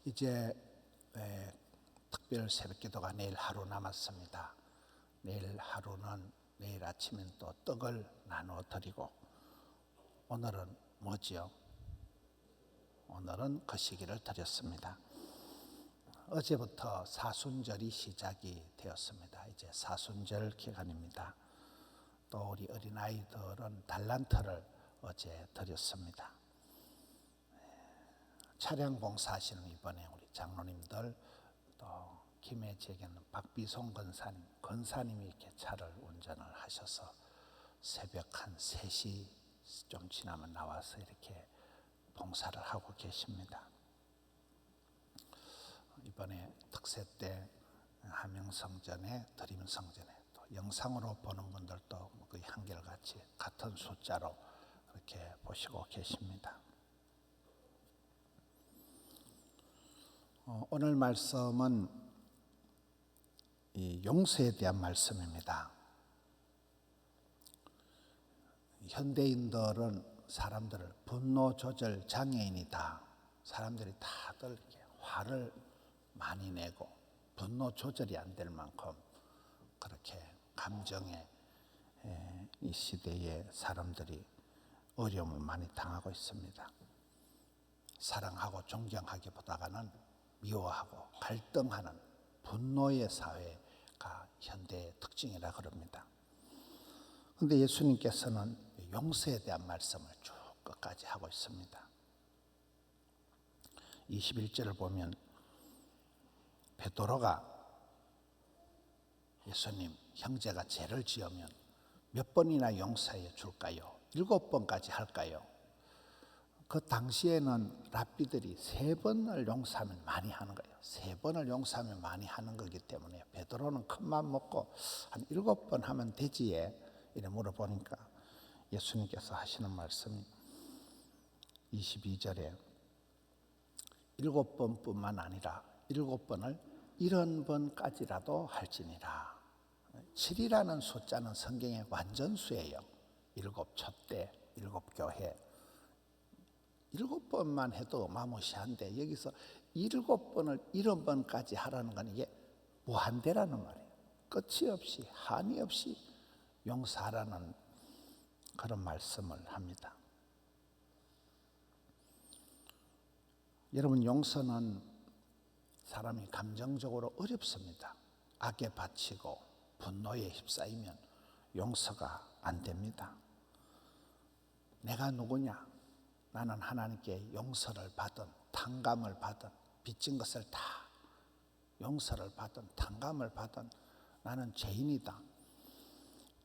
이제 특별 새벽기도가 내일 하루 남았습니다. 내일 하루는 내일 아침엔 또 떡을 나누어 드리고, 오늘은 뭐지요? 오늘은 거시기를 드렸습니다. 어제부터 사순절이 시작이 되었습니다. 이제 사순절 기간입니다. 또 우리 어린아이들은 달란트를 어제 드렸습니다. 차량 봉사하시는 이번에 우리 장로님들, 또 김해지역에는 박비송 권사님이 이렇게 차를 운전을 하셔서 새벽 한 3시 좀 지나면 나와서 이렇게 봉사를 하고 계십니다. 이번에 특세 때 함영성전에, 드림성전에 또 영상으로 보는 분들도 거의 한결같이 같은 숫자로 그렇게 보시고 계십니다. 오늘 말씀은 이 용서에 대한 말씀입니다. 현대인들은 사람들을 분노 조절 장애인이다. 사람들이 다들 이렇게 화를 많이 내고 분노 조절이 안 될 만큼 그렇게 감정에 이 시대에 사람들이 어려움을 많이 당하고 있습니다. 사랑하고 존경하기보다는 미워하고 갈등하는 분노의 사회가 현대의 특징이라 그럽니다. 그런데 예수님께서는 용서에 대한 말씀을 쭉 끝까지 하고 있습니다. 21절을 보면 베드로가 예수님, 형제가 죄를 지으면 몇 번이나 용서해 줄까요? 7번까지 할까요? 그 당시에는 랍비들이 3번을 용서하면 많이 하는 거예요. 3번을 용서하면 많이 하는 거기 때문에 베드로는 큰맘 먹고 한 7번 하면 되지에 이래 물어보니까 예수님께서 하시는 말씀이 22절에 7번뿐만 아니라 7번을 70번까지라도 할지니라. 7이라는 숫자는 성경의 완전수예요. 7 촛대, 7 교회. 7번만 해도 어마무시한데 여기서 7번을 70번까지 하라는 건 이게 무한대라는 말이에요. 끝이 없이 한이 없이 용서하라는 그런 말씀을 합니다. 여러분, 용서는 사람이 감정적으로 어렵습니다. 악에 바치고 분노에 휩싸이면 용서가 안 됩니다. 내가 누구냐? 나는 하나님께 용서를 받은, 탕감을 받은, 빚진 것을 다 용서를 받은, 탕감을 받은 나는 죄인이다.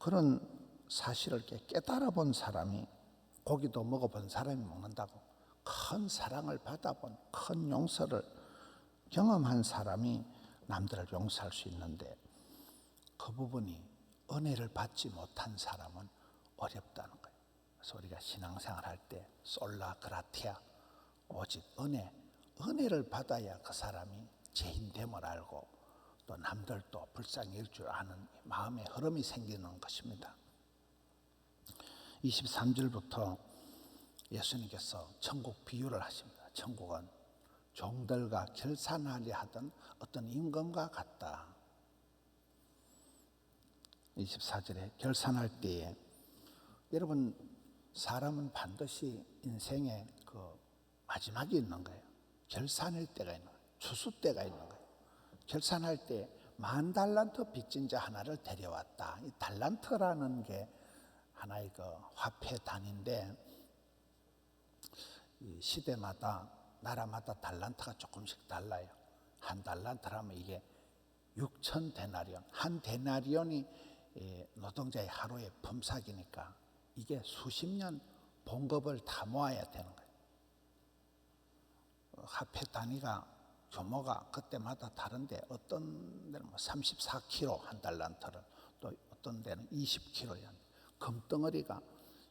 그런 사실을 깨달아 본 사람이, 고기도 먹어본 사람이 먹는다고 큰 사랑을 받아본, 큰 용서를 경험한 사람이 남들을 용서할 수 있는데, 그 부분이 은혜를 받지 못한 사람은 어렵다는 거예요. 그래서 우리가 신앙생활 할 때 솔라 그라티아, 오직 은혜를 받아야 그 사람이 죄인됨을 알고 또 남들도 불쌍히 일 줄 아는 마음의 흐름이 생기는 것입니다. 23절부터 예수님께서 천국 비유를 하십니다. 천국은 종들과 결산하려 하던 어떤 임금과 같다. 24절에 결산할 때에, 여러분, 사람은 반드시 인생에 그 마지막이 있는 거예요. 결산할 때가 있는 거예요. 추수 때가 있는 거예요. 결산할 때 10,000달란트 빚진 자 하나를 데려왔다. 이 달란트라는 게 하나의 그 화폐 단위인데, 이 시대마다 나라마다 달란트가 조금씩 달라요. 한 달란트라면 이게 6,000데나리온, 한 데나리온이 노동자의 하루의 품삯이니까 이게 수십 년 봉급을 다 모아야 되는 거예요. 화폐 단위가 규모가 그때마다 다른데, 어떤 데는 34kg 한 달란트를, 또 어떤 데는 20kg, 금덩어리가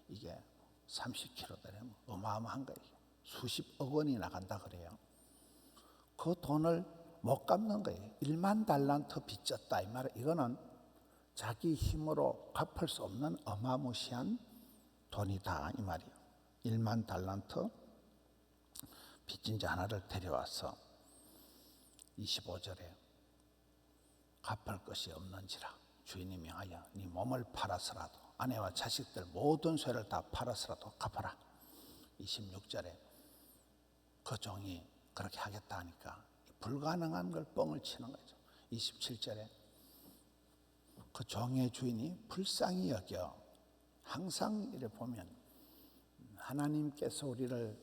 이게 30kg 되면 어마어마한 거예요. 수십억 원이 나간다 그래요. 그 돈을 못 갚는 거예요. 10,000달란트 빚졌다 이 말은, 이거는 자기 힘으로 갚을 수 없는 어마무시한 돈이다 이 말이에요. 10,000달란트 빚진 자 하나를 데려와서 25절에 갚을 것이 없는지라 주인이 명하여 네 몸을 팔아서라도 아내와 자식들 모든 소유를 다 팔아서라도 갚아라. 26절에 그 종이 그렇게 하겠다 하니까 불가능한 걸 뻥을 치는 거죠. 27절에 그 종의 주인이 불쌍히 여겨, 항상 이래 보면 하나님께서 우리를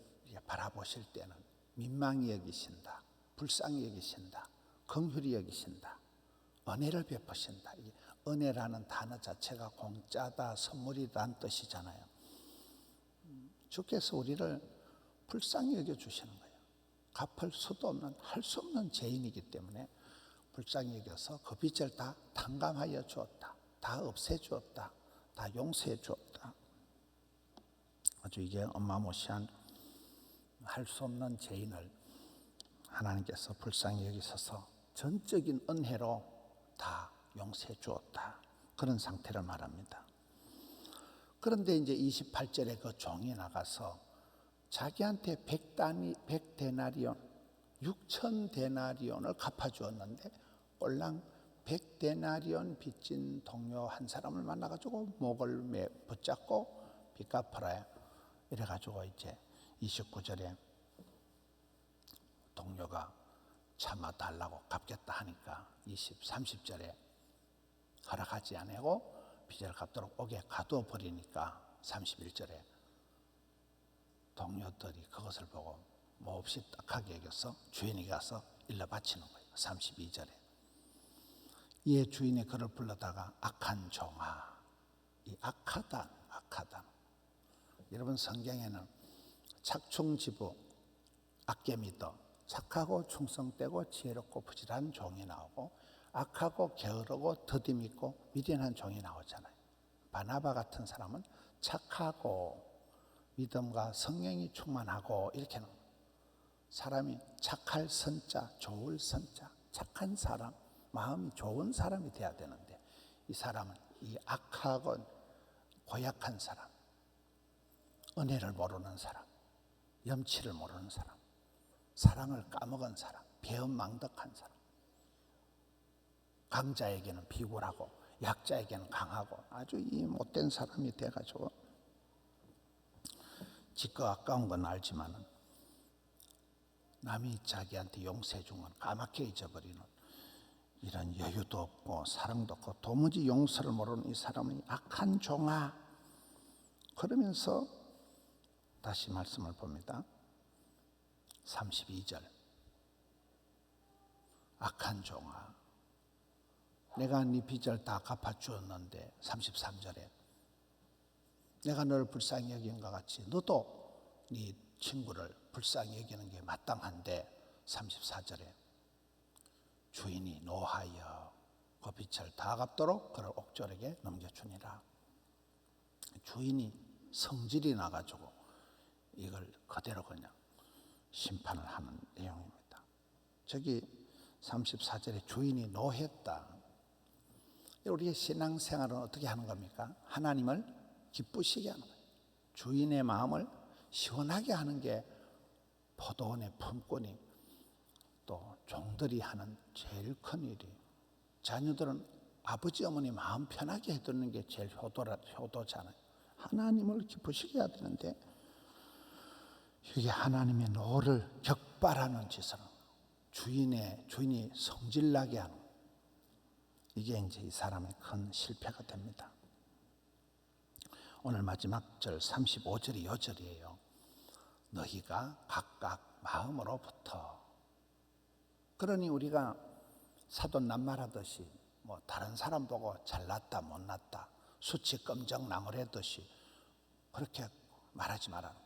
바라보실 때는 민망히 여기신다, 불쌍히 여기신다, 긍휼히 여기신다, 은혜를 베푸신다. 이 은혜라는 단어 자체가 공짜다, 선물이라는 뜻이잖아요. 주께서 우리를 불쌍히 여겨주시는 거예요. 갚을 수도 없는, 할 수 없는 죄인이기 때문에 불쌍히 여겨서 그 빚을 다 탕감하여 주었다, 다 없애 주었다, 다 용서해 주었다. 아주 이게 어마무시한, 할 수 없는 죄인을 하나님께서 불쌍히 여기셔서 전적인 은혜로 다 용서해 주었다, 그런 상태를 말합니다. 그런데 이제 28절에 그 종이 나가서 자기한테 100데나리온, 6,000데나리온을 갚아주었는데 꼴랑 100데나리온 빚진 동료 한 사람을 만나가지고 목을 붙잡고 빚 갚아라 이래가지고 이제 29절에 동료가 참아달라고 갚겠다 하니까 30절에 허락하지 아니하고 빚을 갚도록 옥에 가두어 버리니까 31절에 동료들이 그것을 보고 몹시 딱하게 여겨서 주인이 가서 일러 바치는 거예요. 32절에 이에 주인이 그를 불러다가 악한 종아, 이 악하다. 여러분 성경에는 착충지부, 악개미더, 착하고 충성되고 지혜롭고 부지런한 종이 나오고 악하고 게으르고 더디밌고 미련한 종이 나오잖아요. 바나바 같은 사람은 착하고 믿음과 성령이 충만하고 이렇게 나옵니다. 사람이 착할 선자, 좋을 선자, 착한 사람, 마음이 좋은 사람이 돼야 되는데 이 사람은 이 악하고 고약한 사람, 은혜를 모르는 사람, 염치를 모르는 사람, 사랑을 까먹은 사람, 배은망덕한 사람, 강자에게는 비굴하고 약자에게는 강하고 아주 이 못된 사람이 돼가지고 지껏 아까운 건 알지만은 남이 자기한테 용서해 준 건 까맣게 잊어버리는 이런 여유도 없고 사랑도 없고 도무지 용서를 모르는 이 사람은 악한 종아. 그러면서 다시 말씀을 봅니다. 32절 악한 종아, 내가 네 빚을 다 갚아주었는데 33절에 내가 너를 불쌍히 여긴 것 같이 너도 네 친구를 불쌍히 여기는 게 마땅한데 34절에 주인이 노하여 그 빚을 다 갚도록 그를 옥졸에게 넘겨주니라. 주인이 성질이 나가지고 이걸 그대로 그냥 심판을 하는 내용입니다. 저기 34절에 주인이 노했다. 우리의 신앙생활은 어떻게 하는 겁니까? 하나님을 기쁘시게 하는 거예요. 주인의 마음을 시원하게 하는 게 포도원의 품꾼이 또 종들이 하는 제일 큰 일이, 자녀들은 아버지 어머니 마음 편하게 해두는 게 제일 효도잖아요. 하나님을 기쁘시게 해야 되는데 이게 하나님의 노를 격발하는 짓을 주인이 성질나게 하는, 이게 이제 이 사람의 큰 실패가 됩니다. 오늘 마지막 절 35절이 요 절이에요. 너희가 각각 마음으로부터. 그러니 우리가 사돈 낱말하듯이 뭐 다른 사람 보고 잘났다 못났다 수치 검정 나무래듯이 그렇게 말하지 마라.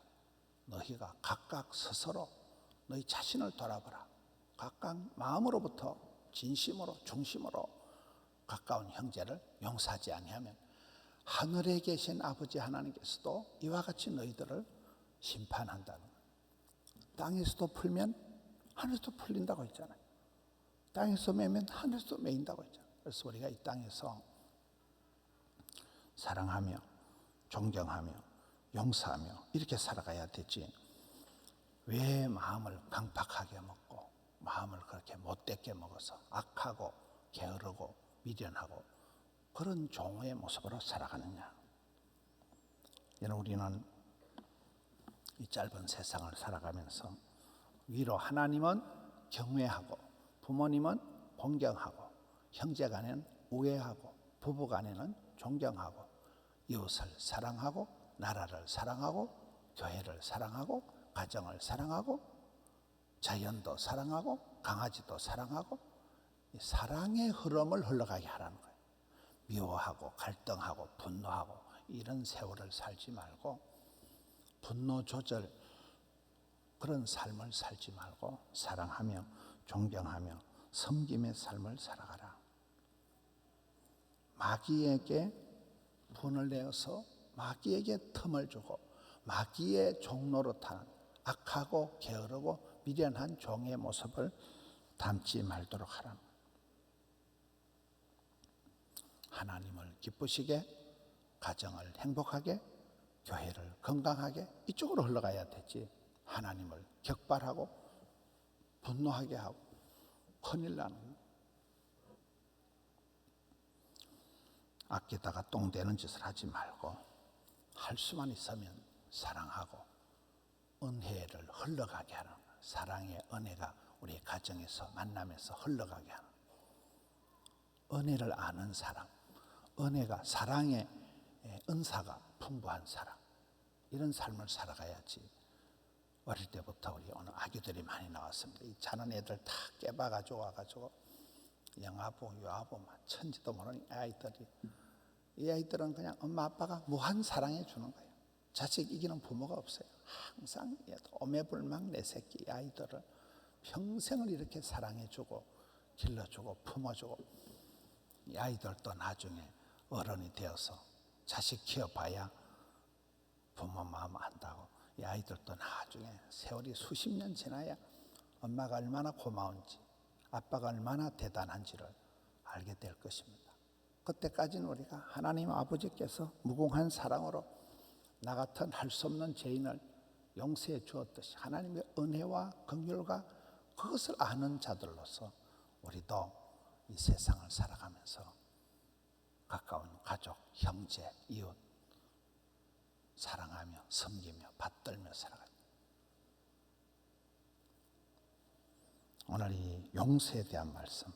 너희가 각각 스스로 너희 자신을 돌아보라. 각각 마음으로부터 진심으로 중심으로 가까운 형제를 용서하지 아니하면 하늘에 계신 아버지 하나님께서도 이와 같이 너희들을 심판한다는 거예요. 땅에서도 풀면 하늘에서도 풀린다고 했잖아요. 땅에서 매면 하늘에서도 매인다고 했잖아요. 그래서 우리가 이 땅에서 사랑하며 존경하며 용서하며 이렇게 살아가야 되지, 왜 마음을 강팍하게 먹고 마음을 그렇게 못 헛되게 먹어서 악하고 게으르고 미련하고 그런 종의 모습으로 살아가느냐. 우리는 이 짧은 세상을 살아가면서 위로 하나님은 경외하고 부모님은 존경하고 형제 간에는 우애하고 부부 간에는 존경하고 이웃을 사랑하고 나라를 사랑하고 교회를 사랑하고 가정을 사랑하고 자연도 사랑하고 강아지도 사랑하고 사랑의 흐름을 흘러가게 하라는 거예요. 미워하고 갈등하고 분노하고 이런 세월을 살지 말고 분노 조절 그런 삶을 살지 말고 사랑하며 존경하며 섬김의 삶을 살아가라. 마귀에게 분을 내어서 마귀에게 틈을 주고 마귀의 종로로 타는 악하고 게으르고 미련한 종의 모습을 담지 말도록 하라. 하나님을 기쁘시게 가정을 행복하게 교회를 건강하게 이쪽으로 흘러가야 되지. 하나님을 격발하고 분노하게 하고 큰일 나는 아끼다가 똥 되는 짓을 하지 말고 할 수만 있으면 사랑하고 은혜를 흘러가게 하는 사랑의 은혜가 우리 가정에서 만남에서 흘러가게 하는 은혜를 아는 사람, 은혜가 사랑의 은사가 풍부한 사람, 이런 삶을 살아가야지. 어릴 때부터 우리 오늘 아기들이 많이 나왔습니다. 이 자는 애들 다 깨봐가지고 와가지고 영아부, 유아부, 천지도 모르는 아이들이, 이 아이들은 그냥 엄마 아빠가 무한 사랑해 주는 거예요. 자식 이기는 부모가 없어요. 항상 오매불망 내 새끼 이 아이들을 평생을 이렇게 사랑해주고 길러주고 품어주고, 이 아이들도 나중에 어른이 되어서 자식 키워봐야 부모 마음 안다고. 이 아이들도 나중에 세월이 수십 년 지나야 엄마가 얼마나 고마운지 아빠가 얼마나 대단한지를 알게 될 것입니다. 그때까지는 우리가 하나님 아버지께서 무궁한 사랑으로 나 같은 할 수 없는 죄인을 용서해 주었듯이 하나님의 은혜와 긍휼과 그것을 아는 자들로서 우리도 이 세상을 살아가면서 가까운 가족, 형제, 이웃 사랑하며 섬기며 받들며 살아갑니다. 오늘 이 용서에 대한 말씀,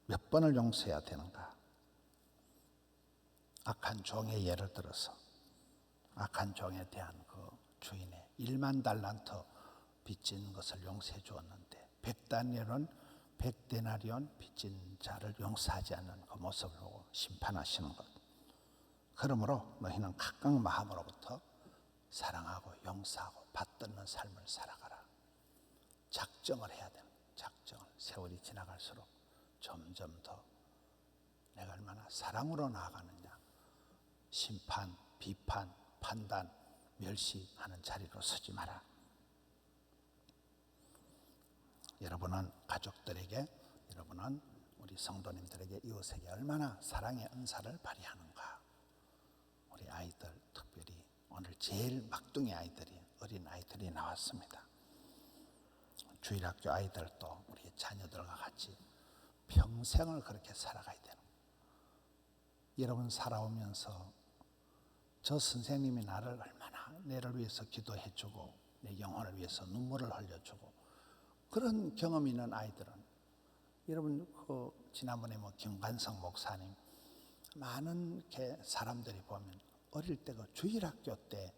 몇 번을 용서해야 되는가? 악한 종의 예를 들어서 악한 종에 대한 그 주인의 1만 달란트 빚진 것을 용서해 주었는데 100다니엘은 100데나리온 빚진 자를 용서하지 않는 그 모습을 보고 심판하시는 것. 그러므로 너희는 각각 마음으로부터 사랑하고 용서하고 받듣는 삶을 살아가라. 작정을 해야 되는 거예요. 작정을. 세월이 지나갈수록 점점 더 내가 얼마나 사랑으로 나아가느냐. 심판, 비판, 판단, 멸시하는 자리로 서지 마라. 여러분은 가족들에게, 여러분은 우리 성도님들에게, 이웃에게 얼마나 사랑의 은사를 발휘하는가. 우리 아이들, 특별히 오늘 제일 막둥이 아이들이, 어린 아이들이 나왔습니다. 주일학교 아이들도 우리 자녀들과 같이 평생을 그렇게 살아가야 되는 거예요. 여러분 살아오면서 저 선생님이 나를 얼마나 내를 위해서 기도해주고 내 영혼을 위해서 눈물을 흘려주고 그런 경험이 있는 아이들은, 여러분 지난번에 김관성 목사님, 많은 사람들이 보면 어릴 때 그 주일학교 때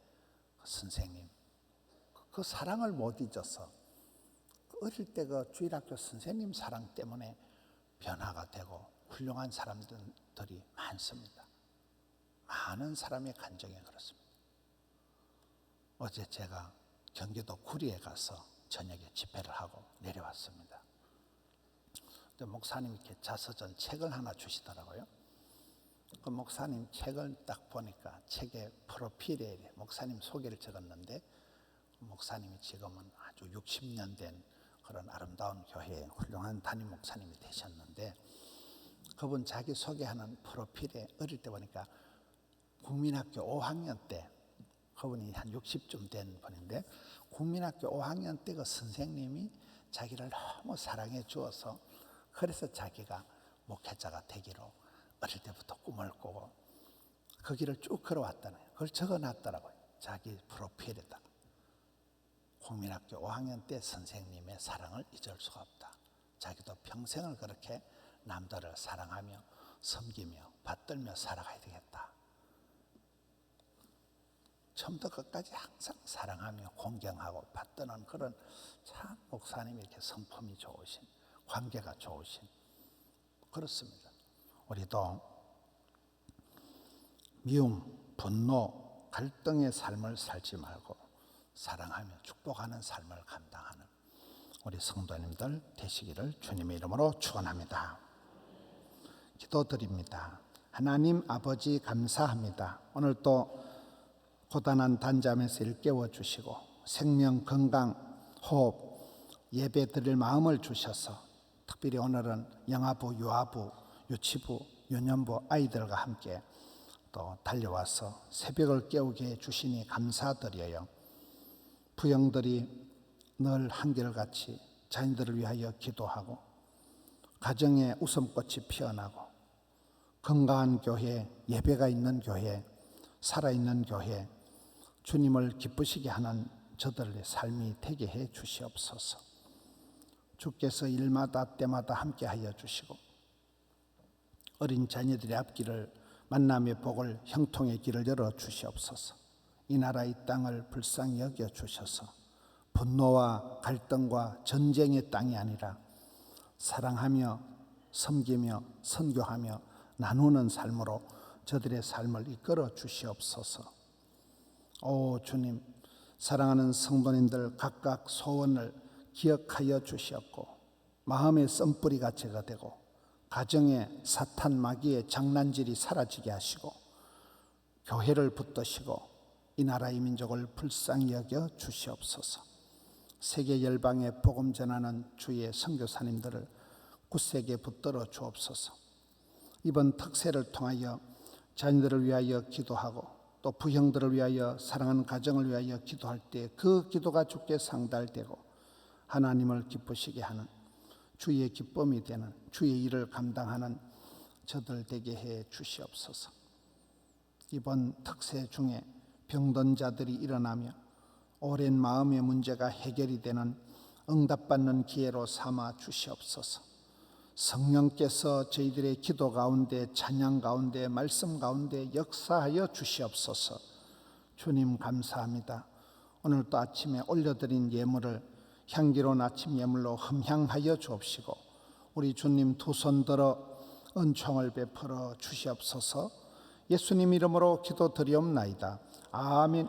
그 선생님 그 사랑을 못 잊어서 어릴 때 그 주일학교 선생님 사랑 때문에 변화가 되고 훌륭한 사람들이 많습니다. 많은 사람의 간증이 그렇습니다. 어제 제가 경기도 구리에 가서 저녁에 집회를 하고 내려왔습니다. 근데 목사님이 이렇게 자서전 책을 하나 주시더라고요. 그 목사님 책을 딱 보니까 책의 프로필에 목사님 소개를 적었는데, 목사님이 지금은 아주 60년 된 그런 아름다운 교회의 훌륭한 담임 목사님이 되셨는데, 그분 자기 소개하는 프로필에 어릴 때 보니까 국민학교 5학년 때, 그분이 한 60쯤 된 분인데 국민학교 5학년 때 그 선생님이 자기를 너무 사랑해 주어서 그래서 자기가 목회자가 되기로 어릴 때부터 꿈을 꾸고 그 길을 쭉 걸어왔다는 거예요. 그걸 적어놨더라고요. 자기 프로필에다. 국민학교 5학년 때 선생님의 사랑을 잊을 수가 없다. 자기도 평생을 그렇게 남들을 사랑하며 섬기며 받들며 살아가야 되겠다. 처음부터 끝까지 항상 사랑하며 공경하고 받드는 그런 참 목사님이 이렇게 성품이 좋으신, 관계가 좋으신, 그렇습니다. 우리도 미움, 분노, 갈등의 삶을 살지 말고 사랑하며 축복하는 삶을 감당하는 우리 성도님들 되시기를 주님의 이름으로 축원합니다. 기도드립니다. 하나님 아버지 감사합니다. 오늘 또 고단한 단잠에서 일깨워 주시고 생명, 건강, 호흡, 예배 드릴 마음을 주셔서 특별히 오늘은 영아부, 유아부, 유치부, 유년부 아이들과 함께 또 달려와서 새벽을 깨우게 해주시니 감사드려요. 부형들이 늘 한결같이 자녀들을 위하여 기도하고 가정에 웃음꽃이 피어나고 건강한 교회, 예배가 있는 교회, 살아있는 교회, 주님을 기쁘시게 하는 저들의 삶이 되게 해 주시옵소서. 주께서 일마다 때마다 함께하여 주시고 어린 자녀들의 앞길을 만남의 복을 형통의 길을 열어 주시옵소서. 이 나라 이 땅을 불쌍히 여겨 주셔서 분노와 갈등과 전쟁의 땅이 아니라 사랑하며 섬기며 선교하며 나누는 삶으로 저들의 삶을 이끌어 주시옵소서. 오 주님, 사랑하는 성도님들 각각 소원을 기억하여 주시옵고 마음의 썬뿌리가 제거되고 가정에 사탄 마귀의 장난질이 사라지게 하시고 교회를 붙드시고 이 나라의 민족을 불쌍히 여겨 주시옵소서. 세계 열방에 복음 전하는 주의 선교사님들을 굳세게 붙들어 주옵소서. 이번 특세를 통하여 자녀들을 위하여 기도하고 또 부형들을 위하여 사랑하는 가정을 위하여 기도할 때 그 기도가 주께 상달되고 하나님을 기쁘시게 하는 주의 기쁨이 되는 주의 일을 감당하는 저들 되게 해 주시옵소서. 이번 특세 중에 병든 자들이 일어나며 오랜 마음의 문제가 해결이 되는 응답받는 기회로 삼아 주시옵소서. 성령께서 저희들의 기도 가운데 찬양 가운데 말씀 가운데 역사하여 주시옵소서. 주님 감사합니다. 오늘 또 아침에 올려드린 예물을 향기로운 아침 예물로 흠향하여 주옵시고 우리 주님 두 손 들어 은총을 베풀어 주시옵소서. 예수님 이름으로 기도드리옵나이다. 아멘.